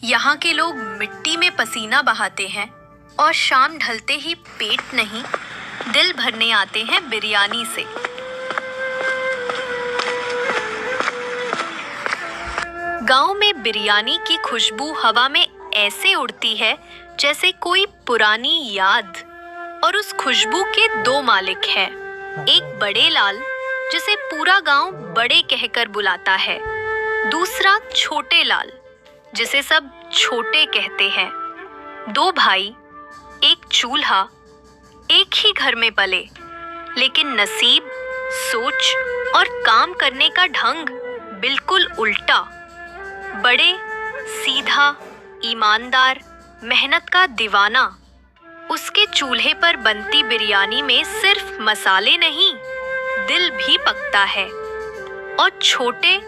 यहाँ के लोग मिट्टी में पसीना बहाते हैं और शाम ढलते ही पेट नहीं, दिल भरने आते हैं बिरयानी से। गांव में बिरयानी की खुशबू हवा में ऐसे उड़ती है जैसे कोई पुरानी याद। और उस खुशबू के दो मालिक हैं, एक बड़े लाल जिसे पूरा गांव बड़े कहकर बुलाता है, दूसरा छोटे लाल जिसे सब छोटे कहते हैं। दो भाई, एक चूल्हा, एक ही घर में पले, लेकिन नसीब, सोच और काम करने का ढंग बिल्कुल उल्टा। बड़े सीधा, ईमानदार, मेहनत का दीवाना। उसके चूल्हे पर बनती बिरयानी में सिर्फ मसाले नहीं, दिल भी पकता है। और छोटे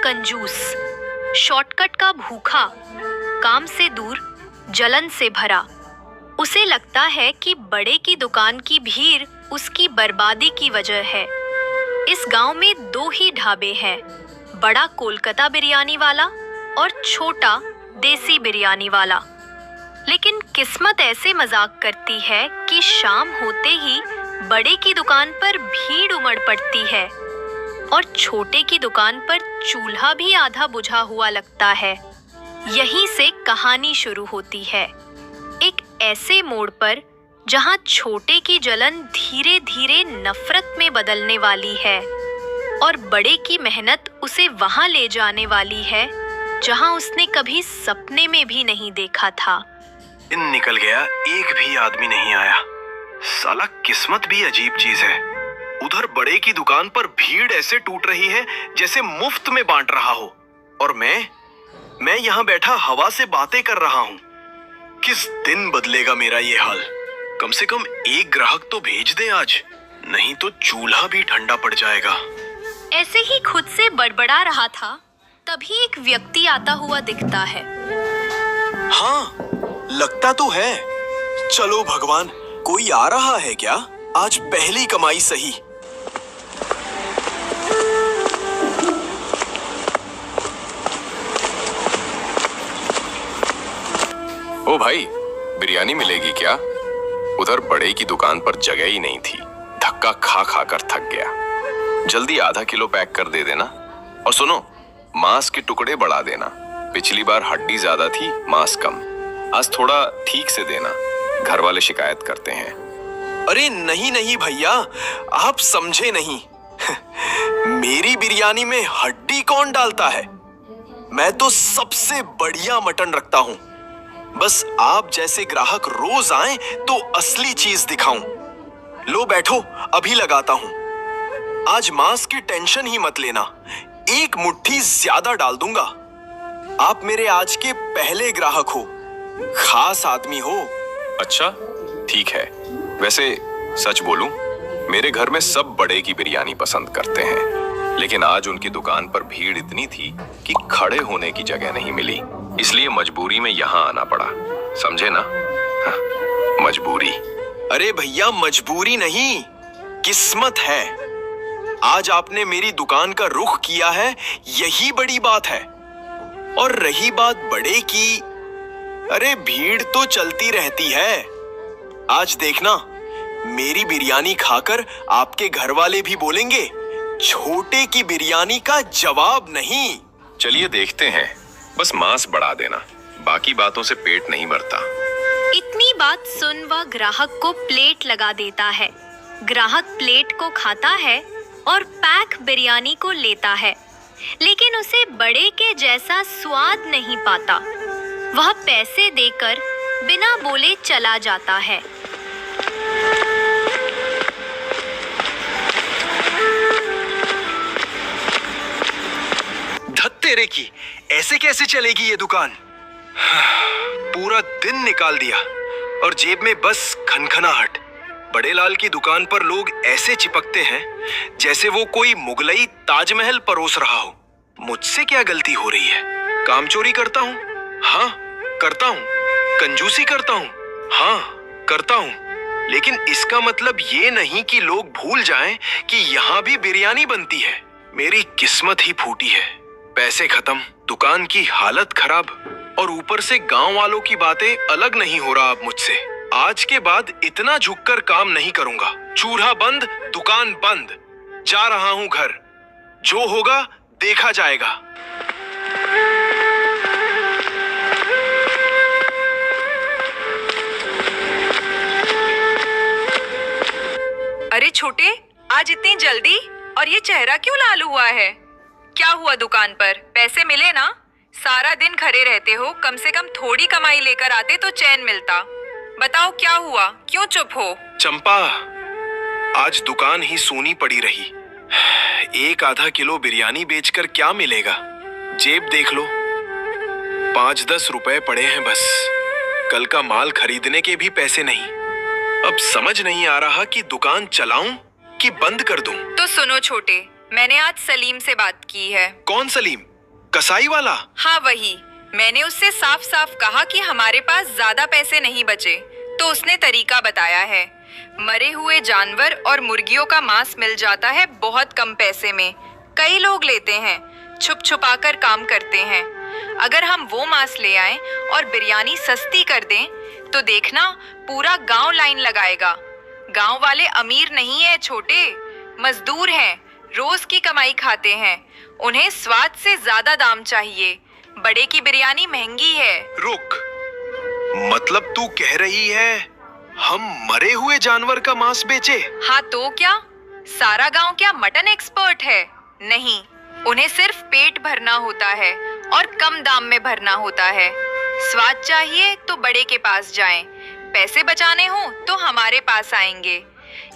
कंजूस, शॉर्टकट का भूखा, काम से दूर, जलन से भरा। उसे लगता है कि बड़े की दुकान की भीड़ उसकी बर्बादी की वजह है। इस गांव में दो ही ढाबे हैं, बड़ा कोलकाता बिरयानी वाला और छोटा देसी बिरयानी वाला। लेकिन किस्मत ऐसे मजाक करती है कि शाम होते ही बड़े की दुकान पर भीड़ उमड़ पड़ती है और छोटे की दुकान पर चूल्हा भी आधा बुझा हुआ लगता है। यहीं से कहानी शुरू होती है, एक ऐसे मोड़ पर जहां छोटे की जलन धीरे धीरे नफरत में बदलने वाली है और बड़े की मेहनत उसे वहां ले जाने वाली है जहां उसने कभी सपने में भी नहीं देखा था। दिन निकल गया, एक भी आदमी नहीं आया। साला किस्मत भी अजीब चीज है। उधर बड़े की दुकान पर भीड़ ऐसे टूट रही है जैसे मुफ्त में बांट रहा हो, और मैं यहाँ बैठा हवा से बातें कर रहा हूँ। किस दिन बदलेगा मेरा ये हाल? कम से कम एक ग्राहक तो भेज दे आज, नहीं तो चूल्हा भी ठंडा पड़ जाएगा। ऐसे ही खुद से बड़बड़ा रहा था, तभी एक व्यक्ति आता हुआ दिखता है। हाँ, लगता तो है। चलो भगवान, कोई आ रहा है क्या? आज पहली कमाई सही। ओ भाई, बिरयानी मिलेगी क्या? उधर बड़े की दुकान पर जगह ही नहीं थी। धक्का खा खा कर थक गया। जल्दी आधा किलो पैक कर दे देना। और सुनो, मांस के टुकड़े बढ़ा देना। पिछली बार हड्डी ज्यादा थी, मांस कम। आज थोड़ा ठीक से देना, घर वाले शिकायत करते हैं। अरे नहीं नहीं भैया, आप समझे नहीं। मेरी बिरयानी में हड्डी कौन डालता है? मैं तो सबसे बढ़िया मटन रखता हूँ। बस आप जैसे ग्राहक रोज आएं तो असली चीज दिखाऊं। लो बैठो, अभी लगाता हूँ। आज मांस की टेंशन ही मत लेना, एक मुट्ठी ज्यादा डाल दूंगा। आप मेरे आज के पहले ग्राहक हो, खास आदमी हो। अच्छा, ठीक है। वैसे सच बोलूं, मेरे घर में सब बड़े की बिरयानी पसंद करते हैं, लेकिन आज उनकी दुकान पर भीड़ इतनी थी कि खड़े होने की जगह नहीं मिली, इसलिए मजबूरी में यहाँ आना पड़ा। समझे ना? हाँ, मजबूरी। अरे भैया, मजबूरी नहीं, किस्मत है। आज आपने मेरी दुकान का रुख किया है, यही बड़ी बात है। और रही बात बड़े की, अरे भीड़ तो चलती रहती है। आज देखना, मेरी बिरयानी खाकर आपके घर वाले भी बोलेंगे, छोटे की बिरयानी का जवाब नहीं। चलिए देखते हैं, बस मांस बढ़ा देना, बाकी बातों से पेट नहीं भरता। इतनी बात सुन वह ग्राहक को प्लेट लगा देता है। ग्राहक प्लेट को खाता है और पैक बिरयानी को लेता है, लेकिन उसे बड़े के जैसा स्वाद नहीं पाता। वह पैसे देकर बिना बोले चला जाता है। धत तेरे की, ऐसे कैसे चलेगी ये दुकान? पूरा दिन निकाल दिया और जेब में बस खनखनाहट। बड़े लाल की दुकान पर लोग ऐसे चिपकते हैं जैसे वो कोई मुगलई ताजमहल परोस रहा हो। मुझसे क्या गलती हो रही है? काम चोरी करता हूँ? हाँ करता हूँ। कंजूसी करता हूँ? हाँ करता हूँ। लेकिन इसका मतलब ये नहीं कि लोग भूल जाएं कि यहाँ भी बिरयानी बनती है। मेरी किस्मत ही फूटी है। पैसे खत्म, दुकान की हालत खराब और ऊपर से गांव वालों की बातें अलग नहीं हो रहा अब मुझसे। आज के बाद इतना झुककर काम नहीं करूंगा। चूल्हा बंद, दुकान बंद। जा रहा हूं घर। जो होगा देखा जाएगा। अरे छोटे, आज इतनी जल्दी? और ये चेहरा क्यों लाल हुआ है? क्या हुआ दुकान पर? पैसे मिले ना? सारा दिन खड़े रहते हो, कम से कम थोड़ी कमाई लेकर आते तो चैन मिलता। बताओ क्या हुआ, क्यों चुप हो? चंपा, आज दुकान ही सूनी पड़ी रही। 1-आधा किलो बिरयानी बेचकर क्या मिलेगा? जेब देख लो, 5-10 रुपए पड़े हैं बस। कल का माल खरीदने के भी पैसे नहीं। अब समझ नहीं आ रहा कि दुकान चलाऊं कि बंद कर दूं। तो सुनो छोटे, मैंने आज सलीम से बात की है। कौन सलीम? कसाई वाला? हाँ वही। मैंने उससे साफ साफ कहा कि हमारे पास ज्यादा पैसे नहीं बचे, तो उसने तरीका बताया है। मरे हुए जानवर और मुर्गियों का मांस मिल जाता है बहुत कम पैसे में। कई लोग लेते हैं, छुप छुपा कर काम करते हैं। अगर हम वो मांस ले आएं और बिरयानी सस्ती कर दें तो देखना पूरा गांव लाइन लगाएगा। गांव वाले अमीर नहीं है छोटे, मजदूर हैं, रोज की कमाई खाते हैं। उन्हें स्वाद से ज्यादा दाम चाहिए। बड़े की बिरयानी महंगी है। रुक, मतलब तू कह रही है हम मरे हुए जानवर का मांस बेचे? हाँ तो क्या, सारा गांव क्या मटन एक्सपर्ट है? नहीं, उन्हें सिर्फ पेट भरना होता है और कम दाम में भरना होता है। स्वाद चाहिए तो बड़े के पास जाएं, पैसे बचाने हो तो हमारे पास आएंगे।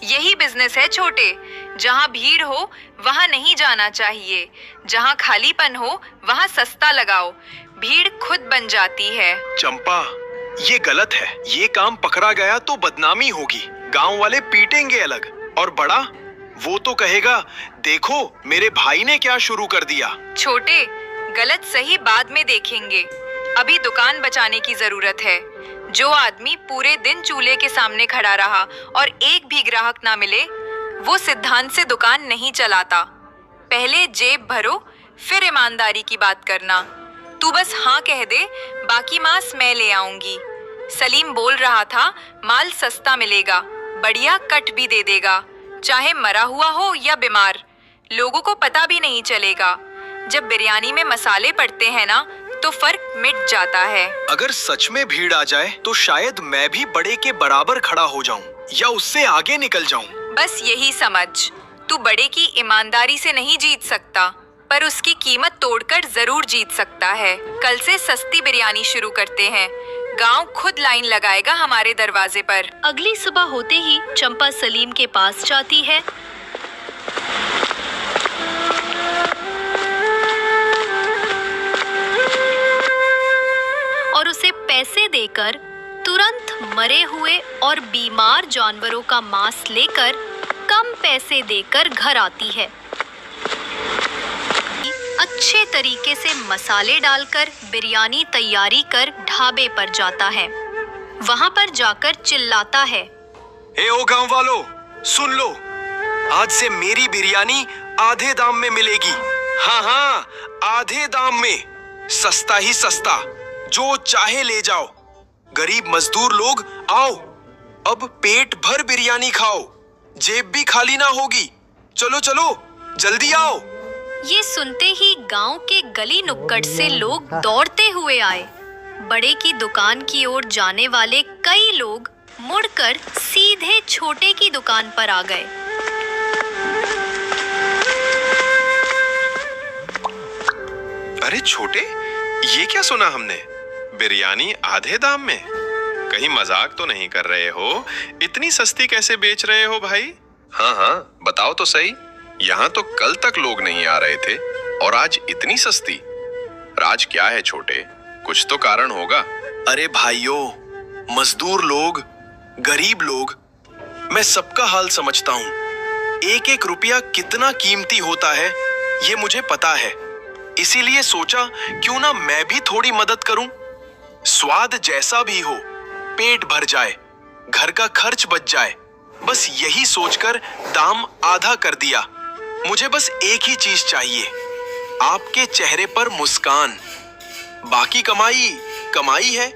यही बिजनेस है छोटे। जहाँ भीड़ हो वहाँ नहीं जाना चाहिए, जहाँ खालीपन हो वहाँ सस्ता लगाओ। भीड़ खुद बन जाती है। चंपा, ये गलत है। ये काम पकड़ा गया तो बदनामी होगी, गांव वाले पीटेंगे अलग। और बड़ा, वो तो कहेगा देखो मेरे भाई ने क्या शुरू कर दिया। छोटे, गलत सही बाद में देखेंगे, अभी दुकान बचाने की जरूरत है। जो आदमी पूरे दिन चूल्हे के सामने खड़ा रहा और एक भी ग्राहक ना मिले, वो सिद्धांत से दुकान नहीं चलाता। पहले जेब भरो, फिर ईमानदारी की बात करना। तू बस हाँ कह दे, बाकी मांस मैं ले आऊंगी। सलीम बोल रहा था माल सस्ता मिलेगा, बढ़िया कट भी दे देगा, चाहे मरा हुआ हो या बीमार। लोगों को पता भी नहीं चलेगा। जब बिरयानी में मसाले पड़ते हैं ना, तो फर्क मिट जाता है। अगर सच में भीड़ आ जाए तो शायद मैं भी बड़े के बराबर खड़ा हो जाऊं या उससे आगे निकल जाऊं। बस यही समझ, तू बड़े की ईमानदारी से नहीं जीत सकता, पर उसकी कीमत तोड़कर जरूर जीत सकता है। कल से सस्ती बिरयानी शुरू करते हैं। गांव खुद लाइन लगाएगा हमारे दरवाजे पर। अगली सुबह होते ही चंपा सलीम के पास जाती है। और उसे पैसे देकर तुरंत मरे हुए और बीमार जानवरों का मांस लेकर कम पैसे देकर घर आती है। अच्छे तरीके से मसाले डालकर बिरयानी तैयारी कर ढाबे पर जाता है। वहां पर जाकर चिल्लाता है, ए ओ गांव वालों, सुन लो, आज से मेरी बिरयानी आधे दाम में मिलेगी। हाँ हाँ, आधे दाम में, सस्ता ही सस्ता, जो चाहे ले जाओ। गरीब मजदूर लोग आओ, अब पेट भर बिरयानी खाओ, जेब भी खाली ना होगी। चलो चलो, जल्दी आओ। ये सुनते ही गांव के गली नुक्कड़ से लोग दौड़ते हुए आए। बड़े की दुकान की ओर जाने वाले कई लोग मुड़कर सीधे छोटे की दुकान पर आ गए। अरे छोटे, ये क्या सुना हमने? बिरयानी आधे दाम में? कहीं मजाक तो नहीं कर रहे हो? इतनी सस्ती कैसे बेच रहे हो भाई? हाँ हाँ, बताओ तो सही। यहाँ तो कल तक लोग नहीं आ रहे थे और आज इतनी सस्ती। राज क्या है छोटे, कुछ तो कारण होगा। अरे भाइयों, मजदूर लोग, गरीब लोग, मैं सबका हाल समझता हूँ। एक एक रुपया कितना कीमती होता है ये मुझे पता है। इसीलिए सोचा क्यों ना मैं भी थोड़ी मदद करूं। स्वाद जैसा भी हो, पेट भर जाए, घर का खर्च बच जाए, बस यही सोचकर दाम आधा कर दिया। मुझे बस एक ही चीज चाहिए, आपके चेहरे पर मुस्कान। बाकी कमाई कमाई है।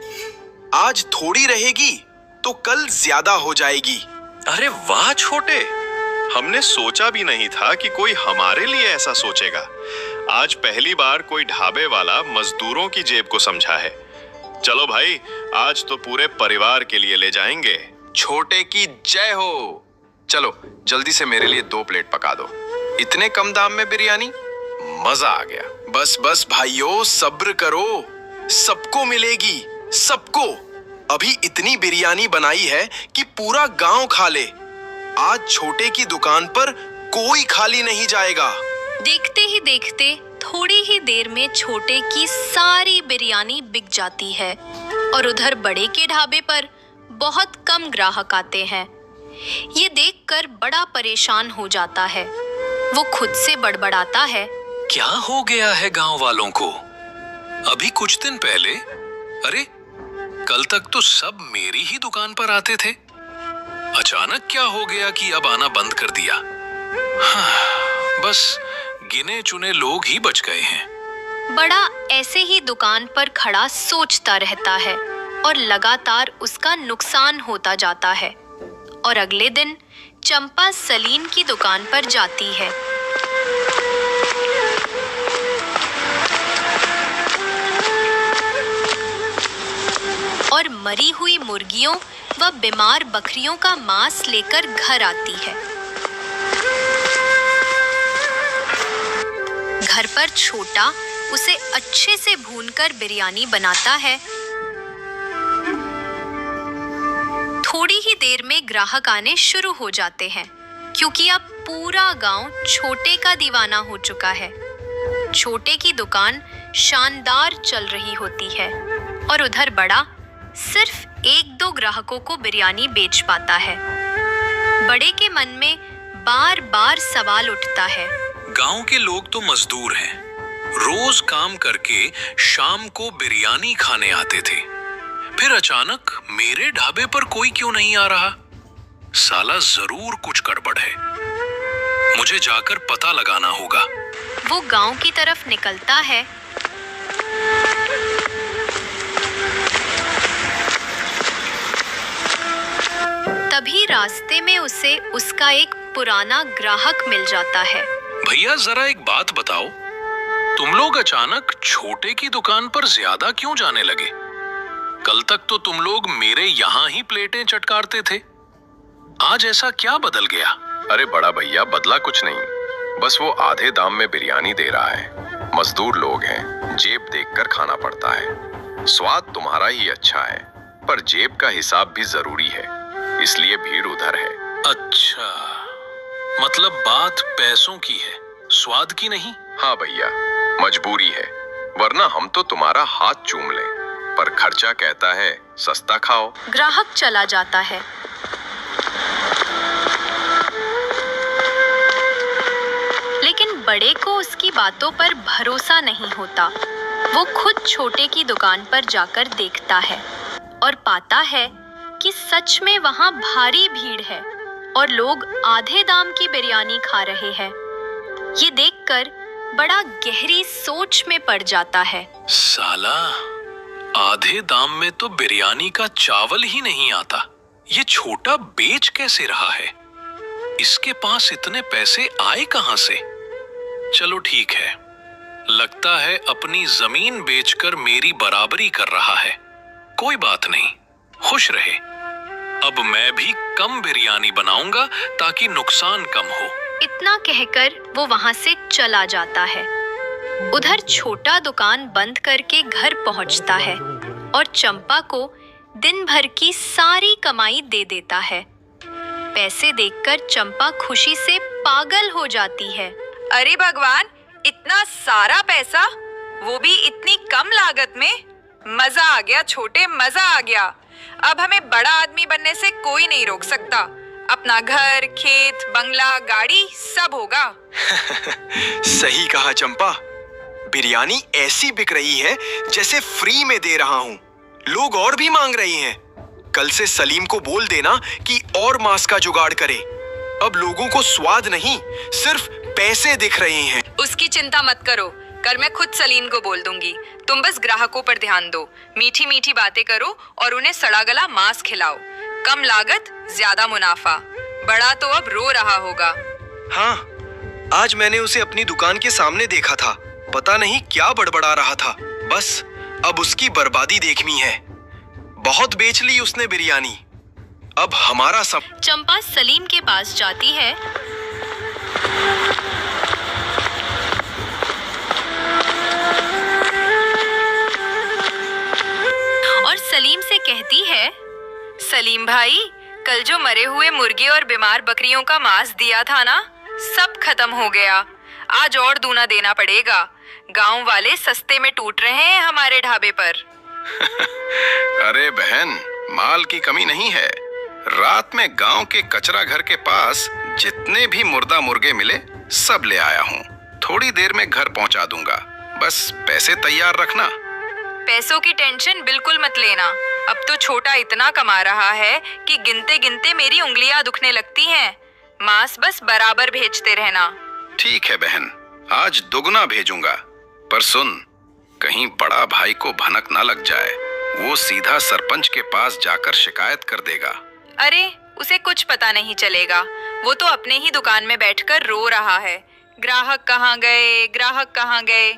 आज थोड़ी रहेगी तो कल ज्यादा हो जाएगी। अरे वाह छोटे, हमने सोचा भी नहीं था कि कोई हमारे लिए ऐसा सोचेगा। आज पहली बार कोई ढाबे वाला मजदूरों की जेब को समझा है। चलो भाई, आज तो पूरे परिवार के लिए ले जाएंगे। छोटे की जय हो। चलो जल्दी से मेरे लिए 2 प्लेट पका दो। इतने कम दाम में बिरयानी, मजा आ गया। बस बस भाइयों, सब्र करो, सबको मिलेगी, सबको। अभी इतनी बिरयानी बनाई है कि पूरा गांव खा ले। आज छोटे की दुकान पर कोई खाली नहीं जाएगा। देखते ही देखते थोड़ी ही देर में छोटे की सारी बिरयानी बिक जाती है और उधर बड़े के ढाबे पर बहुत कम ग्राहक आते हैं। ये देखकर बड़ा परेशान हो जाता है। वो खुद से बड़बड़ाता है, क्या हो गया है गांव वालों को? अभी कुछ दिन पहले, अरे कल तक तो सब मेरी ही दुकान पर आते थे। अचानक क्या हो गया कि अब आना बंद कर दिया? हाँ, बस गिने चुने लोग ही बच गए हैं। बड़ा ऐसे ही दुकान पर खड़ा सोचता रहता है और लगातार उसका नुकसान होता जाता है। और अगले दिन चंपा सलीम की दुकान पर जाती है। और मरी हुई मुर्गियों व बीमार बकरियों का मांस लेकर घर आती है। घर पर छोटा उसे अच्छे से भूनकर बिरयानी बनाता है। थोड़ी ही देर में ग्राहक आने शुरू हो जाते हैं, क्योंकि अब पूरा गांव छोटे का दीवाना हो चुका है। छोटे की दुकान शानदार चल रही होती है और उधर बड़ा सिर्फ 1-2 ग्राहकों को बिरयानी बेच पाता है। बड़े के मन में बार बार सवाल उठता है, गांव के लोग तो मजदूर हैं, रोज काम करके शाम को बिरयानी खाने आते थे। फिर अचानक मेरे ढाबे पर कोई क्यों नहीं आ रहा? साला जरूर कुछ गड़बड़ है। मुझे जाकर पता लगाना होगा। वो गांव की तरफ निकलता है। तभी रास्ते में उसे उसका एक पुराना ग्राहक मिल जाता है। भैया जरा एक बात बताओ, तुम लोग अचानक छोटे की दुकान पर ज्यादा क्यों जाने लगे? कल तक तो तुम लोग मेरे यहाँ ही प्लेटें चटकारते थे। आज ऐसा क्या बदल गया? अरे बड़ा भैया, बदला कुछ नहीं, बस वो आधे दाम में बिरयानी दे रहा है। मजदूर लोग हैं, जेब देखकर खाना पड़ता है। स्वाद तुम्हारा ही अच्छा है, पर जेब का हिसाब भी जरूरी है, इसलिए भीड़ उधर है। अच्छा, मतलब बात पैसों की है, स्वाद की नहीं? हाँ भैया, मजबूरी है, वरना हम तो तुम्हारा हाथ चूम लें, पर खर्चा कहता है सस्ता खाओ। ग्राहक चला जाता है। लेकिन बड़े को उसकी बातों पर भरोसा नहीं होता। वो खुद छोटे की दुकान पर जाकर देखता है और पाता है कि सच में वहां भारी भीड़ है और लोग आधे दाम की बिरयानी खा रहे हैं। ये देखकर बड़ा गहरी सोच में पड़ जाता है। साला, आधे दाम में तो बिरयानी का चावल ही नहीं आता। ये छोटा बेच कैसे रहा है? इसके पास इतने पैसे आए कहां से? चलो ठीक है, लगता है अपनी जमीन बेचकर मेरी बराबरी कर रहा है। कोई बात नहीं, खुश रहे। अब मैं भी कम बिरयानी बनाऊंगा ताकि नुकसान कम हो। इतना कहकर वो वहां से चला जाता है। उधर छोटा दुकान बंद करके घर पहुंचता है और चंपा को दिन भर की सारी कमाई दे देता है। पैसे देखकर चंपा खुशी से पागल हो जाती है। अरे भगवान, इतना सारा पैसा, वो भी इतनी कम लागत में। मजा आ गया छोटे, मजा आ गया। अब हमें बड़ा आदमी बनने से कोई नहीं रोक सकता। अपना घर, खेत, बंगला, गाड़ी सब होगा। सही कहा चंपा, बिरयानी ऐसी बिक रही है जैसे फ्री में दे रहा हूँ। लोग और भी मांग रहे हैं। कल से सलीम को बोल देना कि और मांस का जुगाड़ करे। अब लोगों को स्वाद नहीं, सिर्फ पैसे दिख रहे हैं। उसकी चिंता मत करो, कल मैं खुद सलीम को बोल दूंगी। तुम बस ग्राहकों पर ध्यान दो, मीठी मीठी बातें करो और उन्हें सड़ा गला मांस खिलाओ। कम लागत, ज्यादा मुनाफा। बड़ा तो अब रो रहा होगा। हाँ, आज मैंने उसे अपनी दुकान के सामने देखा था। पता नहीं क्या बड़बड़ा रहा था। बस अब उसकी बर्बादी देखनी है। बहुत बेच ली उसने बिरयानी। अब हमारा सब। चंपा सलीम के पास जाती है और सलीम से कहती है, सलीम भाई, कल जो मरे हुए मुर्गे और बीमार बकरियों का मांस दिया था ना, सब खत्म हो गया। आज और दूना देना पड़ेगा। गांव वाले सस्ते में टूट रहे हैं हमारे ढाबे पर। अरे बहन, माल की कमी नहीं है। रात में गांव के कचरा घर के पास जितने भी मुर्दा मुर्गे मिले सब ले आया हूँ। थोड़ी देर में घर पहुँचा दूंगा। बस पैसे तैयार रखना। पैसों की टेंशन बिल्कुल मत लेना। अब तो छोटा इतना कमा रहा है कि गिनते गिनते मेरी उंगलियां दुखने लगती हैं। मांस बस बराबर भेजते रहना। ठीक है बहन, आज दुगना भेजूंगा। पर सुन, कहीं बड़ा भाई को भनक ना लग जाए। वो सीधा सरपंच के पास जाकर शिकायत कर देगा। अरे, उसे कुछ पता नहीं चलेगा। वो तो अपने ही दुकान में बैठकर रो रहा है, ग्राहक कहाँ गए, ग्राहक कहाँ गए।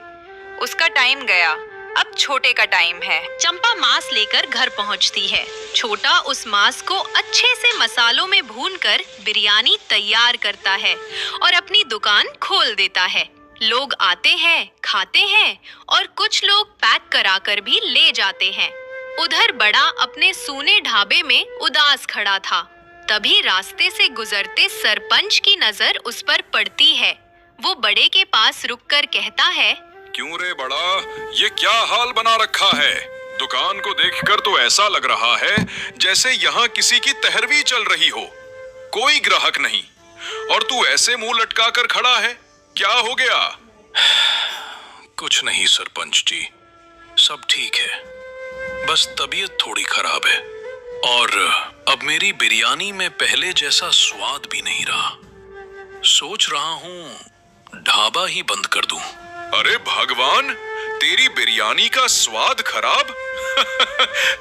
उसका टाइम गया, अब छोटे का टाइम है। चंपा मांस लेकर घर पहुंचती है। छोटा उस मांस को अच्छे से मसालों में भूनकर बिरयानी तैयार करता है और अपनी दुकान खोल देता है। लोग आते हैं, खाते हैं और कुछ लोग पैक कराकर भी ले जाते हैं। उधर बड़ा अपने सूने ढाबे में उदास खड़ा था। तभी रास्ते से गुजरते सरपंच की नजर उस पर पड़ती है। वो बड़े के पास रुककर कहता है, क्यों रे बड़ा, ये क्या हाल बना रखा है? दुकान को देखकर तो ऐसा लग रहा है जैसे यहाँ किसी की तहरवी चल रही हो। कोई ग्राहक नहीं और तू ऐसे मुंह लटका कर खड़ा है, क्या हो गया? कुछ नहीं सरपंच जी, सब ठीक है। बस तबीयत थोड़ी खराब है और अब मेरी बिरयानी में पहले जैसा स्वाद भी नहीं रहा। सोच रहा हूँ ढाबा ही बंद कर दूं। अरे भगवान, तेरी बिरयानी का स्वाद खराब?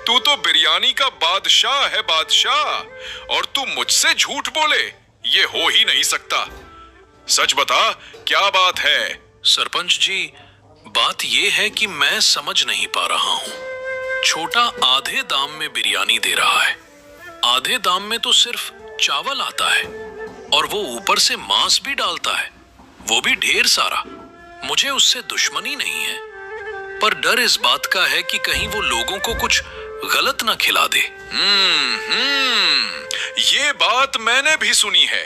तू तो बिरयानी का बादशाह है, बादशाह। और तू मुझसे झूठ बोले, ये हो ही नहीं सकता। सच बता, क्या बात है? सरपंच जी, बात ये है कि मैं समझ नहीं पा रहा हूँ। छोटा आधे दाम में बिरयानी दे रहा है। आधे दाम में तो सिर्फ चावल आता है और वो ऊपर से मांस भी डालता है, वो भी ढेर सारा। मुझे उससे दुश्मनी नहीं है, पर डर इस बात का है कि कहीं वो लोगों को कुछ गलत ना खिला दे। ये बात मैंने भी सुनी है।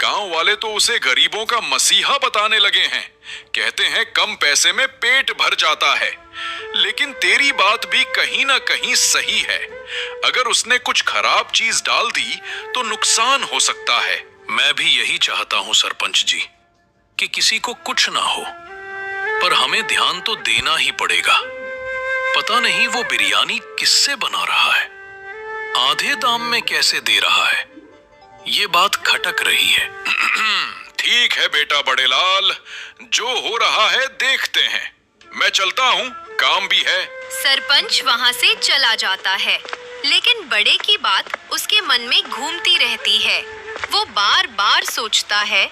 गांव वाले तो उसे गरीबों का मसीहा बताने लगे हैं। कहते हैं कम पैसे में पेट भर जाता है। लेकिन तेरी बात भी कहीं ना कहीं सही है। अगर उसने कुछ खराब चीज डाल दी तो नुकसान हो सकता है। मैं भी यही चाहता हूँ सरपंच जी, कि किसी को कुछ ना हो, पर हमें ध्यान तो देना ही पड़ेगा। पता नहीं वो बिरयानी किससे बना रहा है, आधे दाम में कैसे दे रहा है, ये बात खटक रही है। ठीक है बेटा बड़े लाल, जो हो रहा है देखते हैं। मैं चलता हूँ, काम भी है। सरपंच वहाँ से चला जाता है, लेकिन बड़े की बात उसके मन में घूमती रहती है। वो बार बार सोचता है,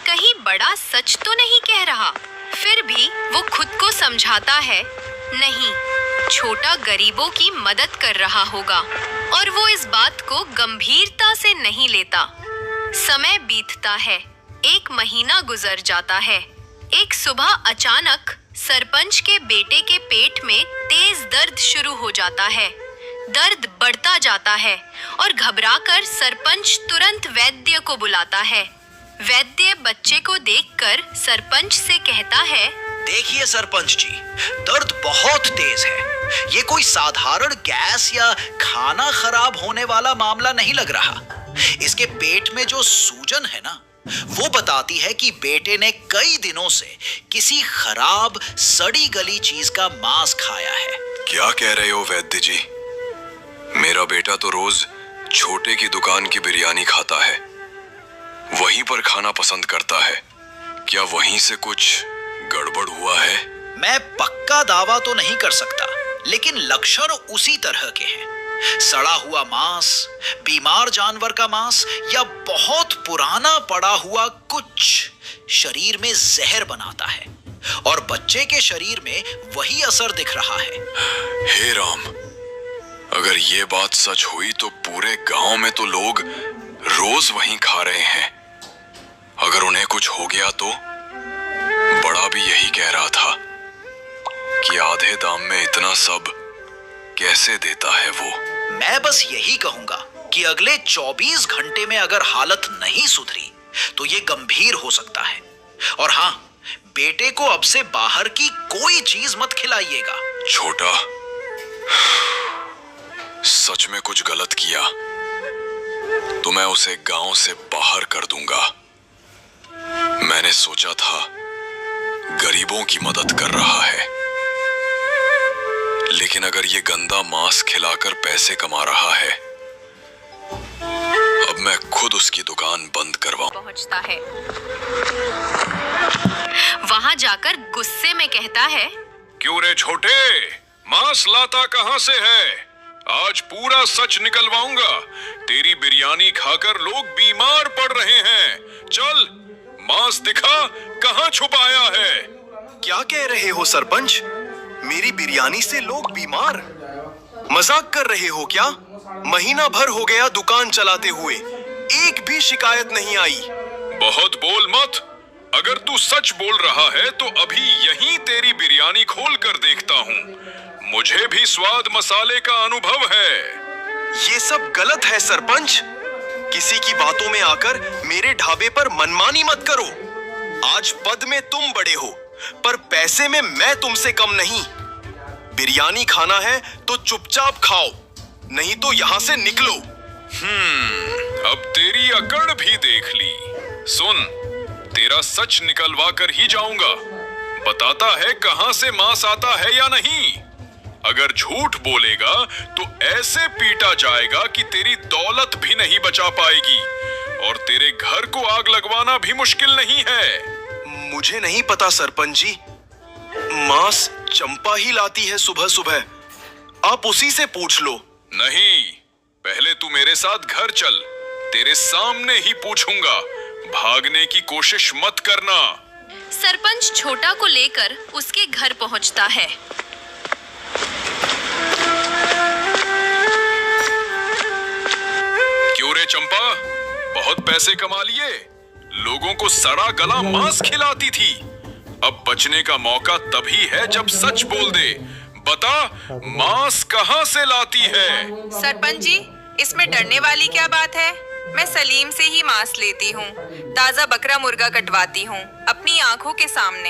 कहीं बड़ा सच तो नहीं कह रहा। फिर भी वो खुद को समझाता है, नहीं, छोटा गरीबों की मदद कर रहा होगा और वो इस बात को गंभीरता से नहीं लेता। समय बीतता है, 1 महीना गुजर जाता है। एक सुबह अचानक सरपंच के बेटे के पेट में तेज दर्द शुरू हो जाता है। दर्द बढ़ता जाता है और घबराकर सरपंच तुरंत वैद्य को बुलाता है। वैद्य बच्चे को देखकर सरपंच से कहता है, देखिए सरपंच जी, दर्द बहुत तेज है। ये कोई साधारण गैस या खाना खराब होने वाला मामला नहीं लग रहा। इसके पेट में जो सूजन है ना, वो बताती है कि बेटे ने कई दिनों से किसी खराब सड़ी गली चीज का मांस खाया है। क्या कह रहे हो वैद्य जी? मेरा बेटा तो रोज छोटे की दुकान की बिरयानी खाता है, वहीं पर खाना पसंद करता है। क्या वहीं से कुछ गड़बड़ हुआ है? मैं पक्का दावा तो नहीं कर सकता, लेकिन लक्षण उसी तरह के हैं। सड़ा हुआ मांस, बीमार जानवर का मांस, या बहुत पुराना पड़ा हुआ कुछ शरीर में जहर बनाता है, और बच्चे के शरीर में वही असर दिख रहा है। हे राम, अगर ये बात सच हुई तो पूरे गांव में तो लोग रोज वहीं खा रहे हैं। अगर उन्हें कुछ हो गया तो? बड़ा भी यही कह रहा था कि आधे दाम में इतना सब कैसे देता है वो। मैं बस यही कहूंगा कि अगले 24 घंटे में अगर हालत नहीं सुधरी तो ये गंभीर हो सकता है। और हाँ, बेटे को अब से बाहर की कोई चीज मत खिलाइएगा। छोटा, सच में कुछ गलत किया तो मैं उसे गांव से बाहर कर दूंगा। मैंने सोचा था गरीबों की मदद कर रहा है, लेकिन अगर ये गंदा मांस खिलाकर पैसे कमा रहा है, अब मैं खुद उसकी दुकान बंद करवाऊं। पहुंचता है। वहां जाकर गुस्से में कहता है, क्यों रे छोटे, मांस लाता कहां से है? आज पूरा सच निकलवाऊंगा। तेरी बिरयानी खाकर लोग बीमार पड़ रहे हैं। चल, मांस दिखा, कहां छुपाया है? क्या कह रहे हो सरपंच? मेरी बिरयानी से लोग बीमार? मजाक कर रहे हो क्या? महीना भर हो गया दुकान चलाते हुए, एक भी शिकायत नहीं आई। बहुत बोल मत। अगर तू सच बोल रहा है तो अभी यहीं तेरी बिरयानी खोल कर देखता हूँ। मुझे भी स्वाद मसाले का अनुभव है। ये सब गलत है सरपंच। किसी की बातों में आकर मेरे ढाबे पर मनमानी मत करो। आज पद में तुम बड़े हो, पर पैसे में मैं तुमसे कम नहीं। बिरयानी खाना है तो चुपचाप खाओ, नहीं तो यहां से निकलो। अब तेरी अकड़ भी देख ली। सुन, तेरा सच निकलवा कर ही जाऊंगा। बताता है कहां से मांस आता है या नहीं। अगर झूठ बोलेगा तो ऐसे पीटा जाएगा कि तेरी दौलत भी नहीं बचा पाएगी, और तेरे घर को आग लगवाना भी मुश्किल नहीं है। मुझे नहीं पता सरपंच जी, मांस चंपा ही लाती है सुबह सुबह। आप उसी से पूछ लो। नहीं, पहले तू मेरे साथ घर चल, तेरे सामने ही पूछूंगा। भागने की कोशिश मत करना। सरपंच छोटा को लेकर उसके घर पहुंचता है। क्यों रे चंपा, बहुत पैसे कमा लिए? लोगों को सड़ा गला मांस खिलाती थी। अब बचने का मौका तभी है जब सच बोल दे। बता, मांस कहां से लाती है? सरपंच जी, इसमें डरने वाली क्या बात है? मैं सलीम से ही मांस लेती हूँ। ताजा बकरा मुर्गा कटवाती हूँ अपनी आंखों के सामने।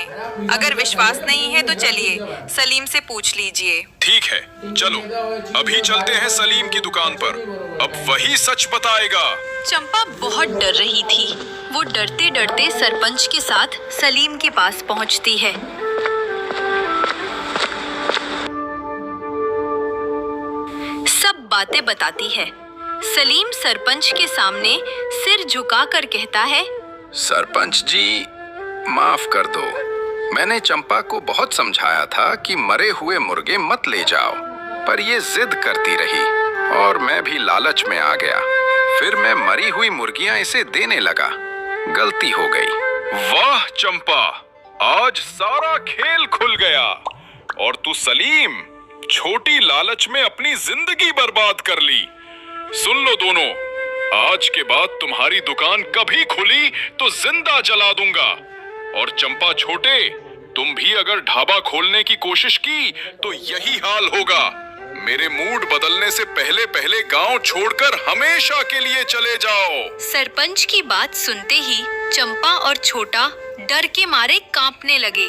अगर विश्वास नहीं है तो चलिए सलीम से पूछ लीजिए। ठीक है, चलो अभी चलते हैं सलीम की दुकान पर। अब वही सच बताएगा। चंपा बहुत डर रही थी। वो डरते डरते सरपंच के साथ सलीम के पास पहुंचती है। सब बातें बताती है। सलीम सरपंच के सामने सिर झुकाकर कहता है, सरपंच जी, माफ कर दो। मैंने चंपा को बहुत समझाया था कि मरे हुए मुर्गे मत ले जाओ, पर ये जिद करती रही और मैं भी लालच में आ गया। फिर मैं मरी हुई मुर्गियां इसे देने लगा। गलती हो गई। वाह चंपा, आज सारा खेल खुल गया। और तू सलीम, छोटी लालच में अपनी जिंदगी बर्बाद कर ली। सुन लो दोनों, आज के बाद तुम्हारी दुकान कभी खुली तो जिंदा जला दूंगा। और चंपा छोटे, तुम भी अगर ढाबा खोलने की कोशिश की तो यही हाल होगा। मेरे मूड बदलने से पहले पहले गांव छोड़कर हमेशा के लिए चले जाओ। सरपंच की बात सुनते ही चंपा और छोटा डर के मारे कांपने लगे।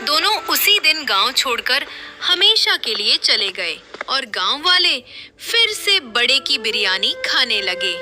दोनों उसी दिन गांव छोड़कर हमेशा के लिए चले गए और गांव वाले फिर से बड़े की बिरयानी खाने लगे।